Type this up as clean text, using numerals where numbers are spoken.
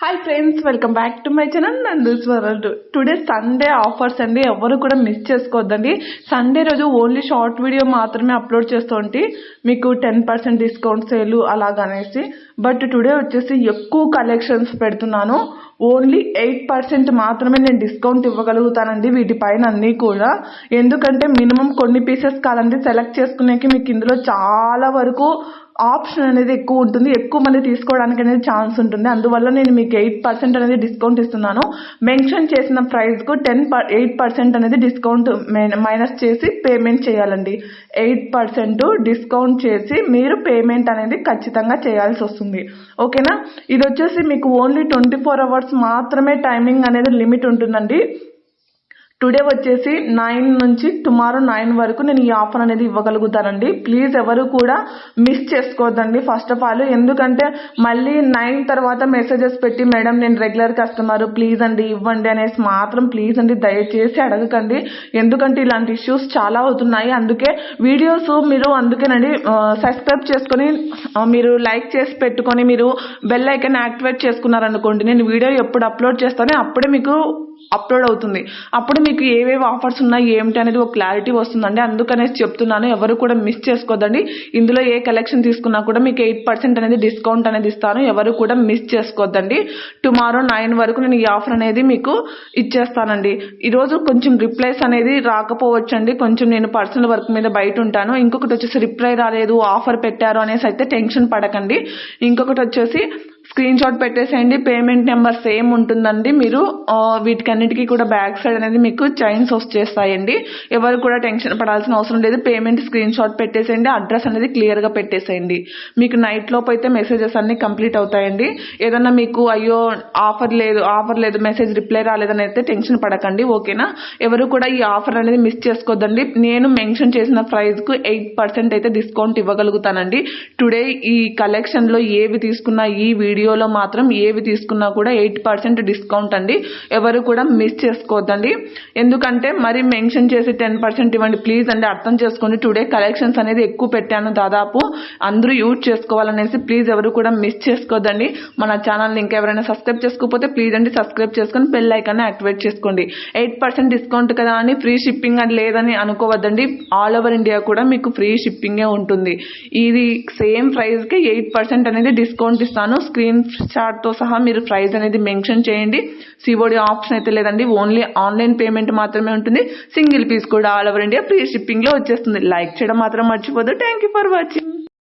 Hi friends, welcome back to my channel Nandu's world. Today Sunday offers అండి, ఎవరు కూడా miss చేసుకోవద్దండి. సండే రోజు ఓన్లీ షార్ట్ వీడియో మాత్రమే అప్లోడ్ చేస్తుంటే మీకు 10% డిస్కౌంట్ సేల్ అలాగనేసి. బట్ టుడే వచ్చేసి ఎక్కువ కలెక్షన్స్ పెడుతున్నాను. ఓన్లీ 8% మాత్రమే నేను డిస్కౌంట్ ఇవ్వగలుగుతానండి వీటిపైన అన్నీ కూడా. ఎందుకంటే మినిమం కొన్ని పీసెస్ కాదండి సెలెక్ట్ చేసుకునేకి మీకు ఇందులో చాలా వరకు ఆప్షన్ అనేది ఎక్కువ ఉంటుంది, ఎక్కువ మంది తీసుకోవడానికి అనేది ఛాన్స్ ఉంటుంది. అందువల్ల నేను మీకు 8% అనేది డిస్కౌంట్ ఇస్తున్నాను. మెన్షన్ చేసిన ప్రైస్కు 8% అనేది డిస్కౌంట్ మైనస్ చేసి పేమెంట్ చేయాలండి. 8% డిస్కౌంట్ చేసి మీరు పేమెంట్ అనేది ఖచ్చితంగా చేయాల్సి వస్తుంది. ఓకేనా? ఇది వచ్చేసి మీకు ఓన్లీ 24 అవర్స్ మాత్రమే టైమింగ్ అనేది లిమిట్ ఉంటుందండి. టుడే వచ్చేసి 9 నుంచి టుమారో 9 వరకు నేను ఈ ఆఫర్ అనేది ఇవ్వగలుగుతానండి. ప్లీజ్ ఎవరు కూడా మిస్ చేసుకోవద్దండి. ఫస్ట్ ఆఫ్ ఆల్ ఎందుకంటే మళ్ళీ 9 తర్వాత మెసేజెస్ పెట్టి మేడం నేను రెగ్యులర్ కస్టమర్ ప్లీజ్ అండి ఇవ్వండి అనేసి మాత్రం ప్లీజ్ అండి దయచేసి అడగకండి. ఎందుకంటే ఇలాంటి ఇష్యూస్ చాలా అవుతున్నాయి. అందుకే వీడియోస్ మీరు అందుకేనండి సబ్స్క్రైబ్ చేసుకొని మీరు లైక్ చేసి పెట్టుకొని మీరు బెల్ ఐకాన్ యాక్టివేట్ చేసుకున్నారనుకోండి, నేను వీడియో ఎప్పుడు అప్లోడ్ చేస్తానో అప్పుడే మీకు అప్లోడ్ అవుతుంది. అప్పుడు మీకు ఏవేవి ఆఫర్స్ ఉన్నాయి ఏమిటి అనేది ఒక క్లారిటీ వస్తుందండి. అందుకనేసి చెప్తున్నాను, ఎవరు కూడా మిస్ చేసుకోదండి. ఇందులో ఏ కలెక్షన్ తీసుకున్నా కూడా మీకు 8% అనేది డిస్కౌంట్ అనేది ఇస్తాను. ఎవరు కూడా మిస్ చేసుకోవద్దండి. టుమారో 9 వరకు నేను ఈ ఆఫర్ అనేది మీకు ఇచ్చేస్తానండి. ఈరోజు కొంచెం రిప్లైస్ అనేది రాకపోవచ్చండి, కొంచెం నేను పర్సనల్ వర్క్ మీద బయట ఉంటాను. ఇంకొకటి వచ్చేసి రిప్లై రాలేదు ఆఫర్ పెట్టారు అనేసి అయితే టెన్షన్ పడకండి. ఇంకొకటి వచ్చేసి స్క్రీన్ షాట్ పెట్టేసేయండి. పేమెంట్ నెంబర్ సేమ్ ఉంటుందండి. మీరు వీటికన్నిటికీ కూడా బ్యాక్ సైడ్ అనేది మీకు చైన్స్ వచ్చేస్తాయండి. ఎవరు కూడా టెన్షన్ పడాల్సిన అవసరం లేదు. పేమెంట్ స్క్రీన్ షాట్ పెట్టేసేయండి. అడ్రస్ అనేది క్లియర్గా పెట్టేసేయండి. మీకు నైట్ లోపు అయితే మెసేజెస్ అన్ని కంప్లీట్ అవుతాయండి. ఏదన్నా మీకు అయ్యో ఆఫర్ లేదు మెసేజ్ రిప్లై రాలేదని అయితే టెన్షన్ పడకండి. ఓకేనా? ఎవరు కూడా ఈ ఆఫర్ అనేది మిస్ చేసుకోవద్దండి. నేను మెన్షన్ చేసిన ప్రైస్కు 8% అయితే డిస్కౌంట్ ఇవ్వగలుగుతానండి. టుడే ఈ కలెక్షన్లో ఏవి తీసుకున్నా ఈ వీడియోలో మాత్రం ఏవి తీసుకున్నా కూడా 8% డిస్కౌంట్ అండి. ఎవరు కూడా మిస్ చేసుకోవద్దండి. ఎందుకంటే మరి మెన్షన్ చేసి 10% ఇవ్వండి ప్లీజ్ అండి. అర్థం చేసుకోండి, టుడే కలెక్షన్స్ అనేది ఎక్కువ పెట్టాను, దాదాపు అందరూ యూజ్ చేసుకోవాలనేసి. ప్లీజ్ ఎవరు కూడా మిస్ చేసుకోవద్దండి. మన ఛానల్ని ఇంకెవరైనా సబ్స్క్రైబ్ చేసుకోకపోతే ప్లీజ్ అండి సబ్స్క్రైబ్ చేసుకొని బెల్ ఐకాన్ యాక్టివేట్ చేసుకోండి. 8% డిస్కౌంట్ కదా అని ఫ్రీ షిప్పింగ్ అని లేదని అనుకోవద్దండి. ఆల్ ఓవర్ ఇండియా కూడా మీకు ఫ్రీ షిప్పింగే ఉంటుంది. ఇది సేమ్ ప్రైస్కి 8% అనేది డిస్కౌంట్ ఇస్తాను. స్క్రీన్ షాట్తో సహా మీరు ప్రైస్ అనేది మెన్షన్ చేయండి. సిఓడి ఆప్షన్ అయితే లేదండి, ఓన్లీ ఆన్లైన్ పేమెంట్ మాత్రమే ఉంటుంది. సింగిల్ పీస్ కూడా ఆల్ ఓవర్ ఇండియా ఫ్రీ షిప్పింగ్లో వచ్చేస్తుంది. లైక్ చేయడం మాత్రం మర్చిపోద్దు. Thank you for watching.